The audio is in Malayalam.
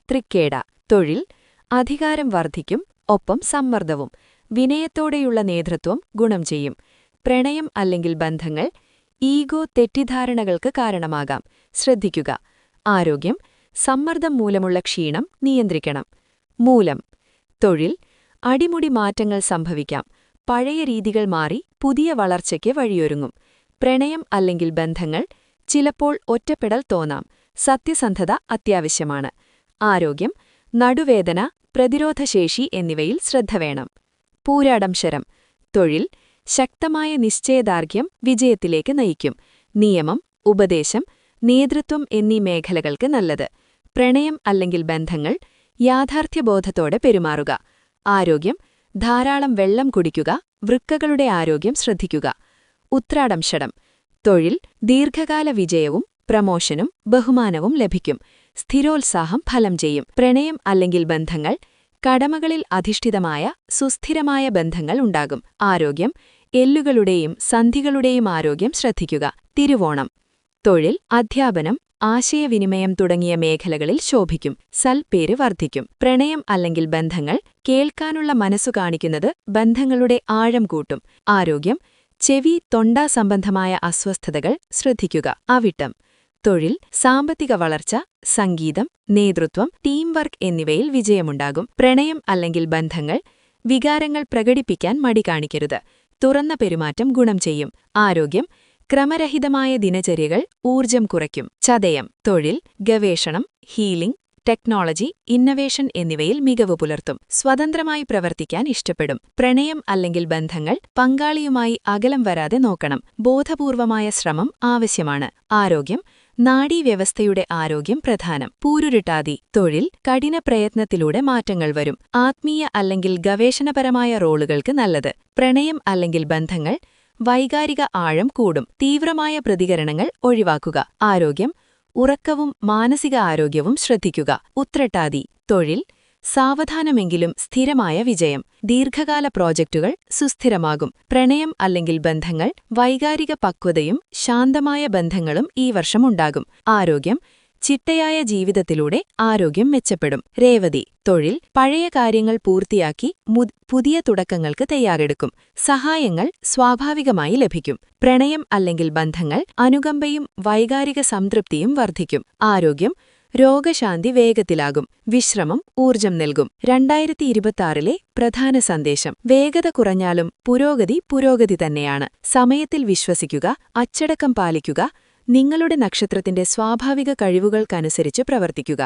തൃക്കേട. തൊഴിൽ അധികാരം വർദ്ധിക്കും, ഒപ്പം സമ്മർദ്ദവും. വിനയത്തോടെയുള്ള നേതൃത്വം ഗുണം ചെയ്യും. പ്രണയം അല്ലെങ്കിൽ ബന്ധങ്ങൾ ഈഗോ തെറ്റിദ്ധാരണകൾക്ക് കാരണമാകാം, ശ്രദ്ധിക്കുക. ആരോഗ്യം സമ്മർദ്ദം മൂലമുള്ള ക്ഷീണം നിയന്ത്രിക്കണം. മൂലം തൊഴിൽ അടിമുടി മാറ്റങ്ങൾ സംഭവിക്കാം, പഴയ രീതികൾ മാറി പുതിയ വളർച്ചയ്ക്ക് വഴിയൊരുങ്ങും. പ്രണയം അല്ലെങ്കിൽ ബന്ധങ്ങൾ ചിലപ്പോൾ ഒറ്റപ്പെടൽ തോന്നാം, സത്യസന്ധത അത്യാവശ്യമാണ്. ആരോഗ്യം നടുവേദന, പ്രതിരോധശേഷി എന്നിവയിൽ ശ്രദ്ധ വേണം. പൂരാടം ശരം. തൊഴിൽ ശക്തമായ നിശ്ചയദാർഢ്യം വിജയത്തിലേക്ക് നയിക്കും. നിയമം, ഉപദേശം, നേതൃത്വം എന്നീ മേഖലകൾക്ക് നല്ലത്. പ്രണയം അല്ലെങ്കിൽ ബന്ധങ്ങൾ യാഥാർത്ഥ്യബോധത്തോടെ പെരുമാറുക. ആരോഗ്യം ധാരാളം വെള്ളം കുടിക്കുക, വൃക്കകളുടെ ആരോഗ്യം ശ്രദ്ധിക്കുക. ഉത്രാടം ശടം. തൊഴിൽ ദീർഘകാല വിജയവും പ്രമോഷനും ബഹുമാനവും ലഭിക്കും. സ്ഥിരോത്സാഹം ഫലം ചെയ്യും. പ്രണയം അല്ലെങ്കിൽ ബന്ധങ്ങൾ കടമകളിൽ അധിഷ്ഠിതമായ സുസ്ഥിരമായ ബന്ധങ്ങൾ ഉണ്ടാകും. ആരോഗ്യം എല്ലുകളുടെയും സന്ധികളുടെയും ആരോഗ്യം ശ്രദ്ധിക്കുക. തിരുവോണം. തൊഴിൽ അധ്യാപനം, ആശയവിനിമയം തുടങ്ങിയ മേഖലകളിൽ ശോഭിക്കും. സൽപ്പേര് വർദ്ധിക്കും. പ്രണയം അല്ലെങ്കിൽ ബന്ധങ്ങൾ കേൾക്കാനുള്ള മനസ്സു കാണിക്കുന്നത് ബന്ധങ്ങളുടെ ആഴം കൂട്ടും. ആരോഗ്യം ചെവി, തൊണ്ട സംബന്ധമായ അസ്വസ്ഥതകൾ ശ്രദ്ധിക്കുക. അവിട്ടം. തൊഴിൽ സാമ്പത്തിക വളർച്ച, സംഗീതം, നേതൃത്വം, ടീം വർക്ക് എന്നിവയിൽ വിജയമുണ്ടാകും. പ്രണയം അല്ലെങ്കിൽ ബന്ധങ്ങൾ വികാരങ്ങൾ പ്രകടിപ്പിക്കാൻ മടി കാണിക്കരുത്. തുറന്ന പെരുമാറ്റം ഗുണം ചെയ്യും. ആരോഗ്യം ക്രമരഹിതമായ ദിനചര്യകൾ ഊർജം കുറയ്ക്കും. ചതയം. തൊഴിൽ ഗവേഷണം, ഹീലിംഗ്, ടെക്നോളജി, ഇന്നവേഷൻ എന്നിവയിൽ മികവ് പുലർത്തും. സ്വതന്ത്രമായി പ്രവർത്തിക്കാൻ ഇഷ്ടപ്പെടും. പ്രണയം അല്ലെങ്കിൽ ബന്ധങ്ങൾ പങ്കാളിയുമായി അകലം വരാതെ നോക്കണം. ബോധപൂർവമായ ശ്രമം ആവശ്യമാണ്. ആരോഗ്യം നാഡീവ്യവസ്ഥയുടെ ആരോഗ്യം പ്രധാനം. പൂരുരുട്ടാതി. തൊഴിൽ കഠിന പ്രയത്നത്തിലൂടെ മാറ്റങ്ങൾ വരും. ആത്മീയ അല്ലെങ്കിൽ ഗവേഷണപരമായ റോളുകൾക്ക് നല്ലത്. പ്രണയം അല്ലെങ്കിൽ ബന്ധങ്ങൾ വൈകാരിക ആഴം കൂടും. തീവ്രമായ പ്രതികരണങ്ങൾ ഒഴിവാക്കുക. ആരോഗ്യം ഉറക്കവും മാനസിക ആരോഗ്യവും ശ്രദ്ധിക്കുക. ഉത്രട്ടാതി. തൊഴിൽ സാവധാനമെങ്കിലും സ്ഥിരമായ വിജയം. ദീർഘകാല പ്രോജക്റ്റുകൾ സുസ്ഥിരമാകും. പ്രണയം അല്ലെങ്കിൽ ബന്ധങ്ങൾ വൈകാരിക പക്വതയും ശാന്തമായ ബന്ധങ്ങളും ഈ വർഷമുണ്ടാകും. ആരോഗ്യം ചിട്ടയായ ജീവിതത്തിലൂടെ ആരോഗ്യം മെച്ചപ്പെടും. രേവതി. തൊഴിൽ പഴയ കാര്യങ്ങൾ പൂർത്തിയാക്കി പുതിയ തുടക്കങ്ങൾക്ക് തയ്യാറെടുക്കും. സഹായങ്ങൾ സ്വാഭാവികമായി ലഭിക്കും. പ്രണയം അല്ലെങ്കിൽ ബന്ധങ്ങൾ അനുകമ്പയും വൈകാരിക സംതൃപ്തിയും വർദ്ധിക്കും. ആരോഗ്യം രോഗശാന്തി വേഗത്തിലാകും. വിശ്രമം ഊർജം നൽകും. 2026 പ്രധാന സന്ദേശം: വേഗത കുറഞ്ഞാലും പുരോഗതി തന്നെയാണ്. സമയത്തിൽ വിശ്വസിക്കുക, അച്ചടക്കം പാലിക്കുക, നിങ്ങളുടെ നക്ഷത്രത്തിന്റെ സ്വാഭാവിക കഴിവുകൾക്കനുസരിച്ച് പ്രവർത്തിക്കുക.